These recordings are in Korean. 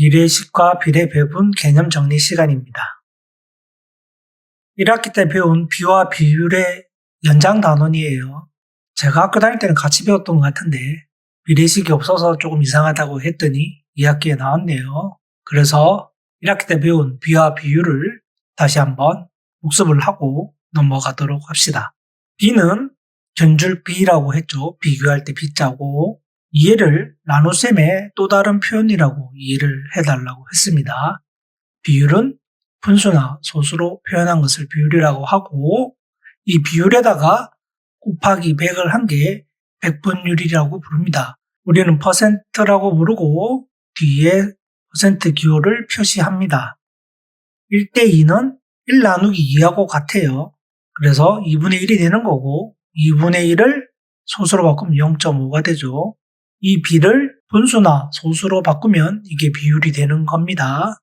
비례식과 비례배분 개념 정리 시간입니다. 1학기 때 배운 비와 비율의 연장 단원이에요. 제가 학교 다닐 때는 같이 배웠던 것 같은데 비례식이 없어서 조금 이상하다고 했더니 2학기에 나왔네요. 그래서 1학기 때 배운 비와 비율을 다시 한번 복습을 하고 넘어가도록 합시다. 비는 견줄 비라고 했죠. 비교할 때 비자고, 이해를 나눗셈의 또 다른 표현이라고 이해를 해달라고 했습니다. 비율은 분수나 소수로 표현한 것을 비율이라고 하고, 이 비율에다가 곱하기 100을 한 게 백분율이라고 부릅니다. 우리는 퍼센트라고 부르고 뒤에 퍼센트 기호를 표시합니다. 1대2는 1 나누기 2하고 같아요. 그래서 2분의 1이 되는 거고 2분의 1을 소수로 바꾸면 0.5가 되죠. 이 비를 분수나 소수로 바꾸면 이게 비율이 되는 겁니다.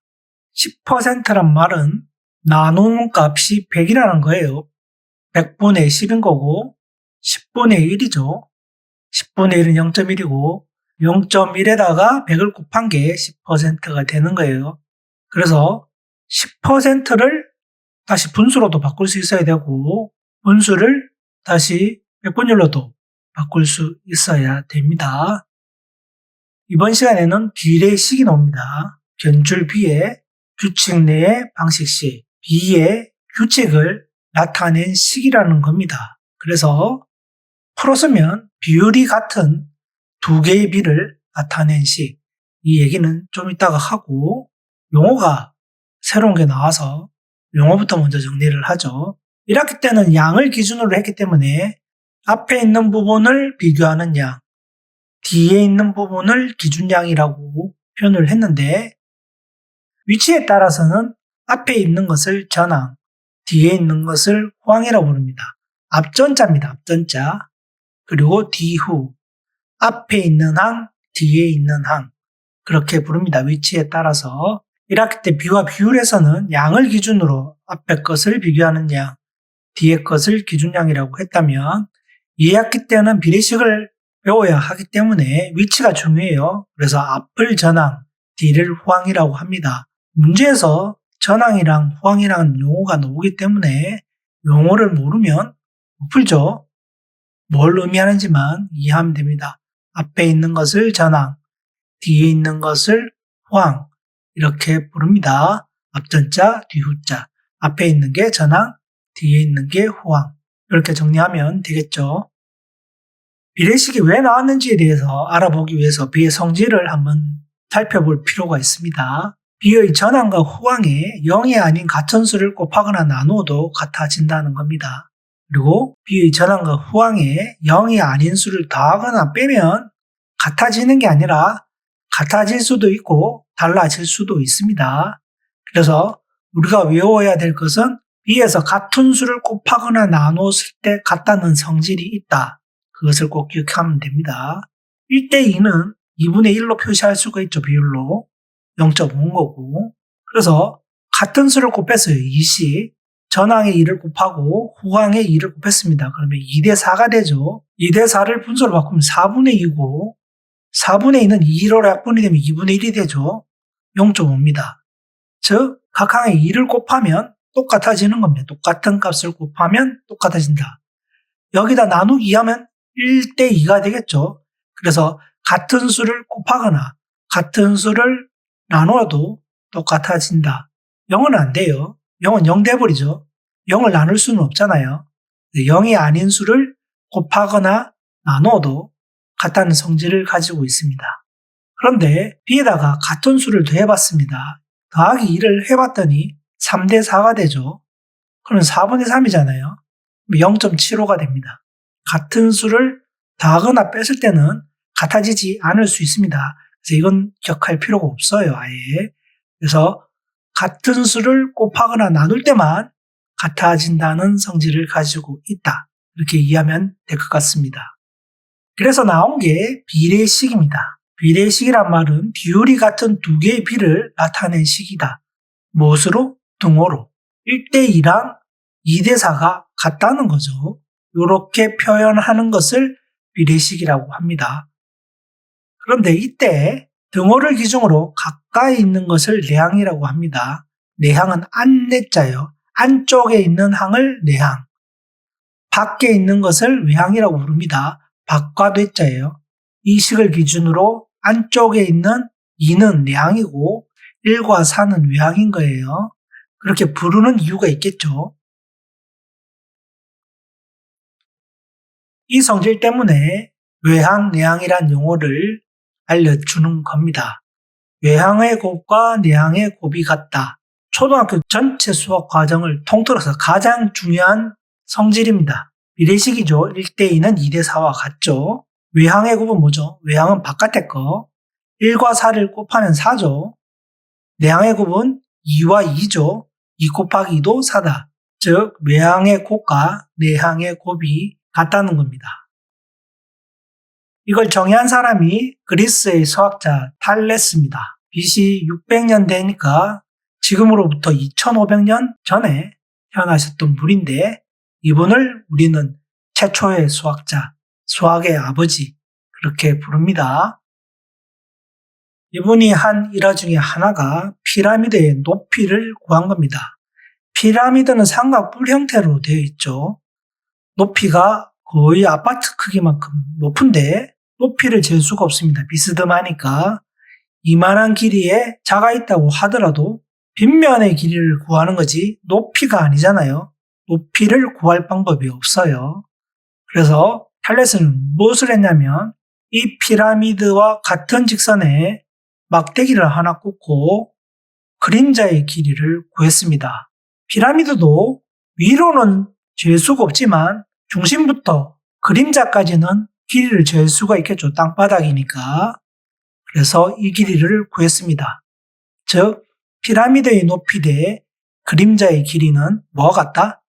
10%란 말은 나누는 값이 100이라는 거예요. 100분의 10인 거고 10분의 1이죠. 10분의 1은 0.1이고 0.1에다가 100을 곱한 게 10%가 되는 거예요. 그래서 10%를 다시 분수로도 바꿀 수 있어야 되고 분수를 다시 백분율로도 바꿀 수 있어야 됩니다. 이번 시간에는 비례식이 나옵니다. 견줄 비의 규칙 내의 방식식, 비의 규칙을 나타낸 식이라는 겁니다. 그래서 풀어쓰면 비율이 같은 두 개의 비를 나타낸 식, 이 얘기는 좀 이따가 하고 용어가 새로운 게 나와서 용어부터 먼저 정리를 하죠. 1학기 때는 양을 기준으로 했기 때문에 앞에 있는 부분을 비교하는 양, 뒤에 있는 부분을 기준양이라고 표현을 했는데 위치에 따라서는 앞에 있는 것을 전항, 뒤에 있는 것을 후항이라고 부릅니다. 앞전자입니다. 앞전자. 그리고 뒤후. 앞에 있는 항, 뒤에 있는 항. 그렇게 부릅니다. 위치에 따라서. 1학기 때 비와 비율에서는 양을 기준으로 앞에 것을 비교하는 양, 뒤에 것을 기준양이라고 했다면 2학기 때는 비례식을 배워야 하기 때문에 위치가 중요해요. 그래서 앞을 전항, 뒤를 후항이라고 합니다. 문제에서 전항이랑 후항이라는 용어가 나오기 때문에 용어를 모르면 못 풀죠. 뭘 의미하는지만 이해하면 됩니다. 앞에 있는 것을 전항, 뒤에 있는 것을 후항 이렇게 부릅니다. 앞전자, 뒤후자. 앞에 있는 게 전항, 뒤에 있는 게 후항. 이렇게 정리하면 되겠죠. 비례식이 왜 나왔는지에 대해서 알아보기 위해서 비의 성질을 한번 살펴볼 필요가 있습니다. 비의 전항과 후항에 0이 아닌 같은 수를 곱하거나 나누어도 같아진다는 겁니다. 그리고 비의 전항과 후항에 0이 아닌 수를 더하거나 빼면 같아지는 게 아니라 같아질 수도 있고 달라질 수도 있습니다. 그래서 우리가 외워야 될 것은 B에서 같은 수를 곱하거나 나누었을 때 같다는 성질이 있다. 그것을 꼭 기억하면 됩니다. 1대2는 2분의 1로 표시할 수가 있죠. 비율로. 0.5인 거고. 그래서 같은 수를 곱했어요. 2씩. 전항의 2를 곱하고 후항의 2를 곱했습니다. 그러면 2대4가 되죠. 2대4를 분수로 바꾸면 4분의 2고 4분의 2는 2로 약분이 되면 2분의 1이 되죠. 0.5입니다. 즉 각 항에 2를 곱하면 똑같아지는 겁니다. 똑같은 값을 곱하면 똑같아진다. 여기다 나누기 하면 1대2가 되겠죠. 그래서 같은 수를 곱하거나 같은 수를 나누어도 똑같아진다. 0은 안 돼요. 0은 0 돼버리죠. 0을 나눌 수는 없잖아요. 0이 아닌 수를 곱하거나 나누어도 같다는 성질을 가지고 있습니다. 그런데 B에다가 같은 수를 더해봤습니다. 더하기 2를 해봤더니 3대4가 되죠. 그럼 4분의 3이잖아요. 0.75가 됩니다. 같은 수를 더하거나 뺐을 때는 같아지지 않을 수 있습니다. 그래서 이건 기억할 필요가 없어요. 아예. 그래서 같은 수를 곱하거나 나눌 때만 같아진다는 성질을 가지고 있다. 이렇게 이해하면 될 것 같습니다. 그래서 나온 게 비례식입니다. 비례식이란 말은 비율이 같은 두 개의 비를 나타낸 식이다. 무엇으로? 등호로. 1대2랑 2대4가 같다는 거죠. 이렇게 표현하는 것을 비례식이라고 합니다. 그런데 이때 등호를 기준으로 가까이 있는 것을 내항이라고 합니다. 내항은 안내자예요. 안쪽에 있는 항을 내항. 밖에 있는 것을 외항이라고 부릅니다. 밖과 뇌자예요. 이 식을 기준으로 안쪽에 있는 2는 내항이고 1과 4는 외항인 거예요. 그렇게 부르는 이유가 있겠죠. 이 성질 때문에 외항, 내항이란 용어를 알려주는 겁니다. 외항의 곱과 내항의 곱이 같다. 초등학교 전체 수학 과정을 통틀어서 가장 중요한 성질입니다. 비례식이죠. 1대2는 2대4와 같죠. 외항의 곱은 뭐죠? 외항은 바깥의 거. 1과 4를 곱하면 4죠. 내항의 곱은 2와 2죠. 2 곱하기 2도 4다. 즉 외항의 곱과 내항의 곱이 같다는 겁니다. 이걸 정의한 사람이 그리스의 수학자 탈레스입니다. BC 600년대니까 지금으로부터 2500년 전에 태어나셨던 분인데 이분을 우리는 최초의 수학자, 수학의 아버지 그렇게 부릅니다. 이분이 한 일화 중에 하나가 피라미드의 높이를 구한 겁니다. 피라미드는 삼각뿔 형태로 되어 있죠. 높이가 거의 아파트 크기만큼 높은데 높이를 잴 수가 없습니다. 비스듬하니까 이만한 길이에 자가 있다고 하더라도 빗면의 길이를 구하는 거지 높이가 아니잖아요. 높이를 구할 방법이 없어요. 그래서 탈레스는 무엇을 했냐면 이 피라미드와 같은 직선에 막대기를 하나 꽂고 그림자의 길이를 구했습니다. 피라미드도 위로는 잴 수가 없지만 중심부터 그림자까지는 길이를 잴 수가 있겠죠. 땅바닥이니까. 그래서 이 길이를 구했습니다. 즉 피라미드의 높이 대 그림자의 길이는 뭐가 같다?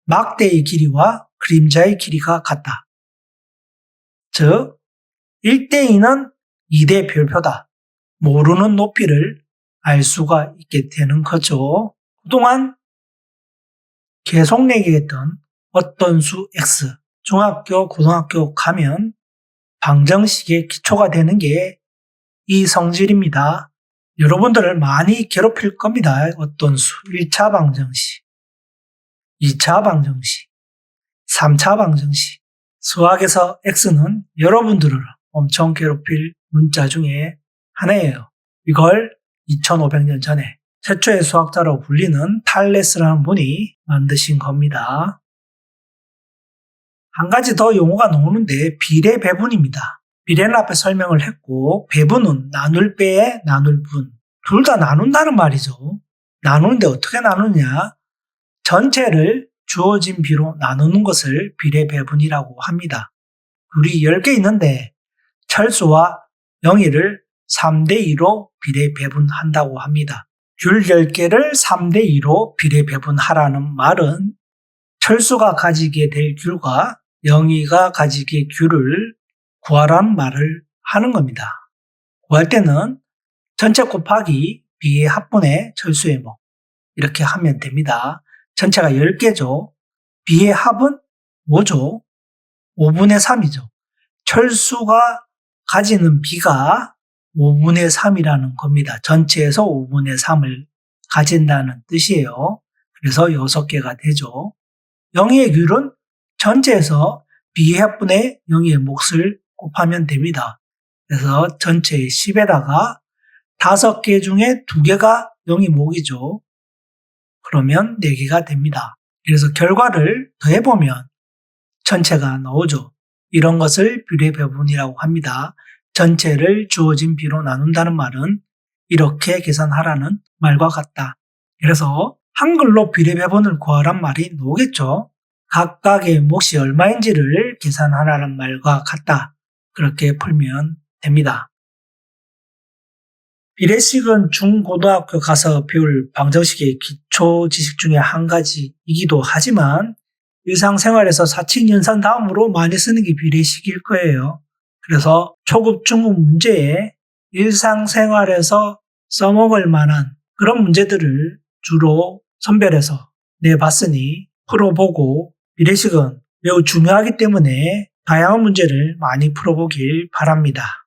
막대의 길이와 그림자의 길이가 같다. 즉 1대2는 2대 별표다. 모르는 높이를 알 수가 있게 되는 거죠. 그동안 계속 얘기했던 어떤 수 x, 중학교, 고등학교 가면 방정식의 기초가 되는 게 이 성질입니다. 여러분들을 많이 괴롭힐 겁니다. 어떤 수, 1차 방정식, 2차 방정식, 3차 방정식. 수학에서 x는 여러분들을 엄청 괴롭힐 문자 중에 하나예요. 이걸 2500년 전에 최초의 수학자로 불리는 탈레스라는 분이 만드신 겁니다. 한 가지 더 용어가 나오는데 비례 배분입니다. 비례는 앞에 설명을 했고 배분은 나눌 배에 나눌 분. 둘 다 나눈다는 말이죠. 나누는데 어떻게 나누냐? 전체를 주어진 비로 나누는 것을 비례 배분이라고 합니다. 귤이 10개 있는데 철수와 영희를 3대2로 비례 배분한다고 합니다. 귤 10개를 3대2로 비례 배분하라는 말은 철수가 가지게 될 귤과 영희가 가지게 귤을 구하라는 말을 하는 겁니다. 구할 때는 전체 곱하기 B의 합분의 철수의 목 이렇게 하면 됩니다. 전체가 10개죠. B의 합은 뭐죠? 5분의 3이죠. 철수가 가지는 B가 5분의 3이라는 겁니다. 전체에서 5분의 3을 가진다는 뜻이에요. 그래서 6개가 되죠. 영희의 귤은 전체에서 B의 합분의 영희의 몫을 곱하면 됩니다. 그래서 전체의 10에다가 5개 중에 2개가 영희 목이죠. 그러면 4개가 됩니다. 그래서 결과를 더해보면 전체가 나오죠. 이런 것을 비례 배분이라고 합니다. 전체를 주어진 비로 나눈다는 말은 이렇게 계산하라는 말과 같다. 그래서 한글로 비례 배분을 구하란 말이 나오겠죠. 각각의 몫이 얼마인지를 계산하라는 말과 같다. 그렇게 풀면 됩니다. 비례식은 중고등학교 가서 배울 방정식의 기초 지식 중에 한 가지이기도 하지만 일상생활에서 사칙 연산 다음으로 많이 쓰는 게 비례식일 거예요. 그래서 초급, 중급 문제에 일상생활에서 써먹을 만한 그런 문제들을 주로 선별해서 내봤으니 풀어보고 비례식은 매우 중요하기 때문에 다양한 문제를 많이 풀어보길 바랍니다.